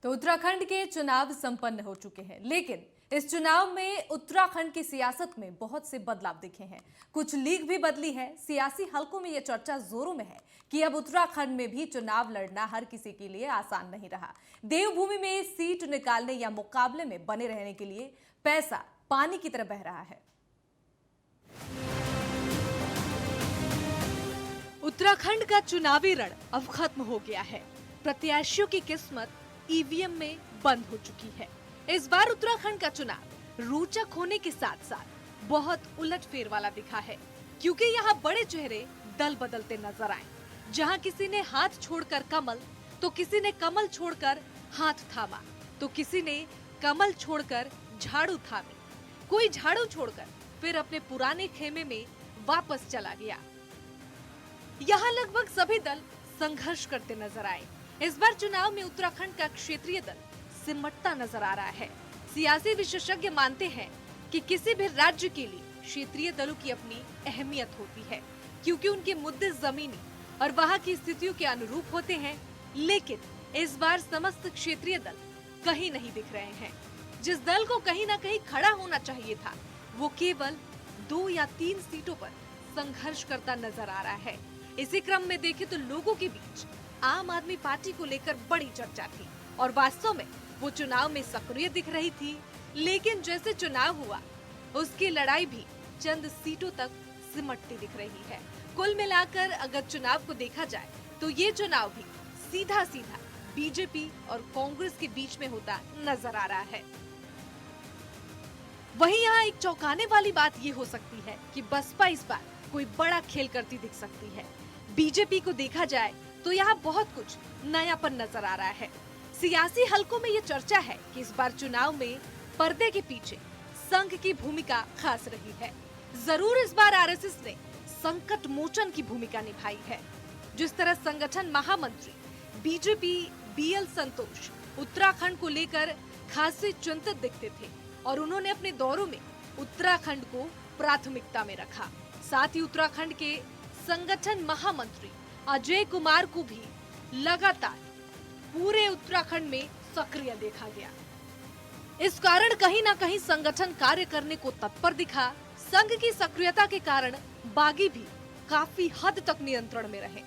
तो उत्तराखंड के चुनाव संपन्न हो चुके हैं, लेकिन इस चुनाव में उत्तराखंड की सियासत में बहुत से बदलाव दिखे हैं। कुछ लीग भी बदली है। सियासी हलकों में यह चर्चा जोरों में है कि अब उत्तराखंड में भी चुनाव लड़ना हर किसी के लिए आसान नहीं रहा। देवभूमि में सीट निकालने या मुकाबले में बने रहने के लिए पैसा पानी की तरह बह रहा है। उत्तराखंड का चुनावी रण अब खत्म हो गया है। प्रत्याशियों की किस्मत ईवीएम में बंद हो चुकी है। इस बार उत्तराखंड का चुनाव रोचक होने के साथ साथ बहुत उलटफेर वाला दिखा है, क्योंकि यहाँ बड़े चेहरे दल बदलते नजर आए। जहाँ किसी ने हाथ छोड़कर कमल, तो किसी ने कमल छोड़कर हाथ थामा, तो किसी ने कमल छोड़कर झाड़ू थामी, कोई झाड़ू छोड़कर फिर अपने पुराने खेमे में वापस चला गया। यहाँ लगभग सभी दल संघर्ष करते नजर आए। इस बार चुनाव में उत्तराखंड का क्षेत्रीय दल सिमटता नजर आ रहा है। सियासी विशेषज्ञ मानते हैं कि किसी भी राज्य के लिए क्षेत्रीय दलों की अपनी अहमियत होती है, क्योंकि उनके मुद्दे जमीनी और वहां की स्थितियों के अनुरूप होते हैं। लेकिन इस बार समस्त क्षेत्रीय दल कहीं नहीं दिख रहे हैं। जिस दल को कहीं न कहीं खड़ा होना चाहिए था, वो केवल 2 या 3 सीटों पर संघर्ष करता नजर आ रहा है। इसी क्रम में देखें तो लोगों के बीच आम आदमी पार्टी को लेकर बड़ी चर्चा थी और वास्तव में वो चुनाव में सक्रिय दिख रही थी। लेकिन जैसे चुनाव हुआ, उसकी लड़ाई भी चंद सीटों तक सिमटती दिख रही है। कुल मिलाकर अगर चुनाव को देखा जाए तो ये चुनाव भी सीधा सीधा बीजेपी और कांग्रेस के बीच में होता नजर आ रहा है। वहीं यहाँ एक चौंकाने वाली बात ये हो सकती है कि बसपा इस बार कोई बड़ा खेल करती दिख सकती है। बीजेपी को देखा जाए तो यहाँ बहुत कुछ नयापन नजर आ रहा है। सियासी हलकों में ये चर्चा है कि इस बार चुनाव में पर्दे के पीछे संघ की भूमिका खास रही है। जरूर इस बार आरएसएस ने संकट मोचन की भूमिका निभाई है। जिस तरह संगठन महामंत्री बीजेपी बीएल संतोष उत्तराखंड को लेकर खासे चिंतित दिखते थे और उन्होंने अपने दौरों में उत्तराखंड को प्राथमिकता में रखा। साथ ही उत्तराखंड के संगठन महामंत्री अजय कुमार को भी लगातार पूरे उत्तराखंड में सक्रिय देखा गया। इस कारण कहीं न कहीं संगठन कार्य करने को तत्पर दिखा। संघ की सक्रियता के कारण बागी भी काफी हद तक नियंत्रण में रहे।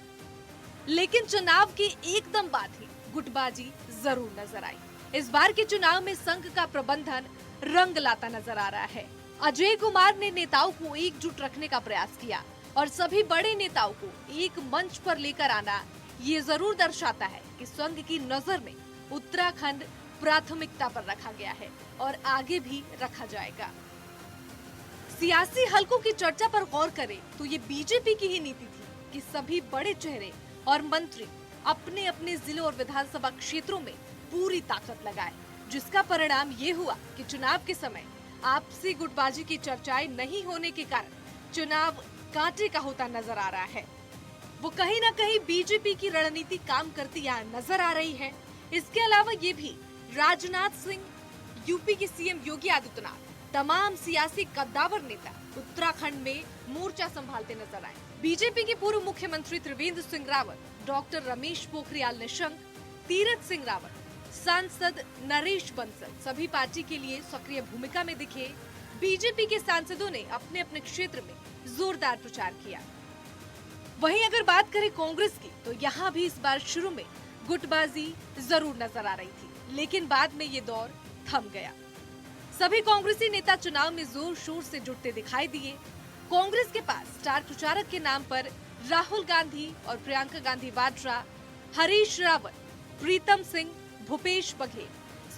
लेकिन चुनाव के एकदम बाद ही गुटबाजी जरूर नजर आई। इस बार के चुनाव में संघ का प्रबंधन रंग लाता नजर आ रहा है। अजय कुमार ने नेताओं को एकजुट रखने का प्रयास किया और सभी बड़े नेताओं को एक मंच पर लेकर आना ये जरूर दर्शाता है कि संघ की नजर में उत्तराखंड प्राथमिकता पर रखा गया है और आगे भी रखा जाएगा। सियासी हलकों की चर्चा पर गौर करें तो ये बीजेपी की ही नीति थी कि सभी बड़े चेहरे और मंत्री अपने अपने जिलों और विधानसभा क्षेत्रों में पूरी ताकत लगाए, जिसका परिणाम ये हुआ कि चुनाव के समय आपसी गुटबाजी की चर्चाएं नहीं होने के कारण चुनाव कांटे का होता नजर आ रहा है। वो कहीं न कहीं बीजेपी की रणनीति काम करती यहाँ नजर आ रही है। इसके अलावा ये भी राजनाथ सिंह, यूपी के सीएम योगी आदित्यनाथ, तमाम सियासी कद्दावर नेता उत्तराखंड में मोर्चा संभालते नजर आए। बीजेपी के पूर्व मुख्यमंत्री त्रिवेंद्र सिंह रावत, डॉक्टर रमेश पोखरियाल निशंक, तीरथ सिंह रावत, सांसद नरेश बंसल सभी पार्टी के लिए सक्रिय भूमिका में दिखे। बीजेपी के सांसदों ने अपने अपने क्षेत्र में जोरदार प्रचार किया। वहीं अगर बात करें कांग्रेस की, तो यहाँ भी इस बार शुरू में गुटबाजी जरूर नजर आ रही थी, लेकिन बाद में ये दौर थम गया। सभी कांग्रेसी नेता चुनाव में जोर शोर से जुटते दिखाई दिए। कांग्रेस के पास स्टार प्रचारक के नाम पर राहुल गांधी और प्रियंका गांधी वाड्रा, हरीश रावत, प्रीतम सिंह, भूपेश बघेल,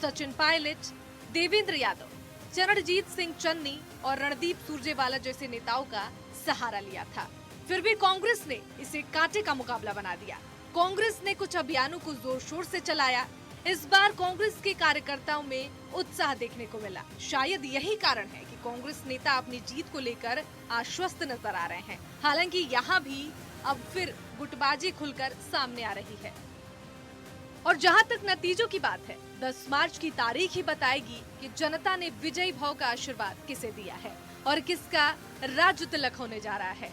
सचिन पायलट, देवेंद्र यादव, चरणजीत सिंह चन्नी और रणदीप सुरजेवाला जैसे नेताओं का सहारा लिया था। फिर भी कांग्रेस ने इसे कांटे का मुकाबला बना दिया। कांग्रेस ने कुछ अभियानों को जोर शोर से चलाया। इस बार कांग्रेस के कार्यकर्ताओं में उत्साह देखने को मिला। शायद यही कारण है कि कांग्रेस नेता अपनी जीत को लेकर आश्वस्त नजर आ रहे हैं। हालांकि यहाँ भी अब फिर गुटबाजी खुलकर सामने आ रही है। और जहां तक नतीजों की बात है, 10 मार्च की तारीख ही बताएगी कि जनता ने विजयी भाव का आशीर्वाद किसे दिया है और किसका राज्य तिलक होने जा रहा है।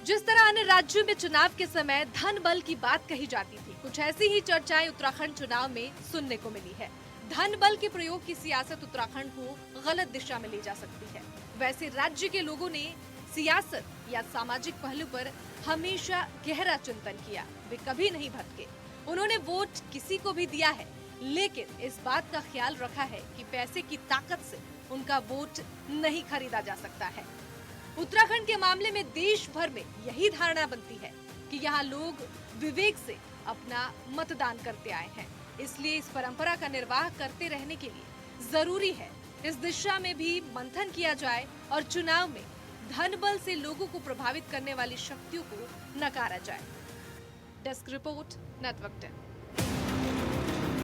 जिस तरह अन्य राज्यों में चुनाव के समय धन बल की बात कही जाती थी, कुछ ऐसी ही चर्चाएं उत्तराखंड चुनाव में सुनने को मिली है। धन बल के प्रयोग की सियासत उत्तराखंड को गलत दिशा में ले जा सकती है। वैसे राज्य के लोगों ने सियासत या सामाजिक पहलू पर हमेशा गहरा चिंतन किया। वे कभी नहीं भटके। उन्होंने वोट किसी को भी दिया है, लेकिन इस बात का ख्याल रखा है कि पैसे की ताकत से उनका वोट नहीं खरीदा जा सकता है। उत्तराखंड के मामले में देश भर में यही धारणा बनती है कि यहाँ लोग विवेक से अपना मतदान करते आए हैं, इसलिए इस परंपरा का निर्वाह करते रहने के लिए जरूरी है इस दिशा में भी मंथन किया जाए और चुनाव में धन बल से लोगों को प्रभावित करने वाली शक्तियों को नकारा जाए। Desk report, network 10।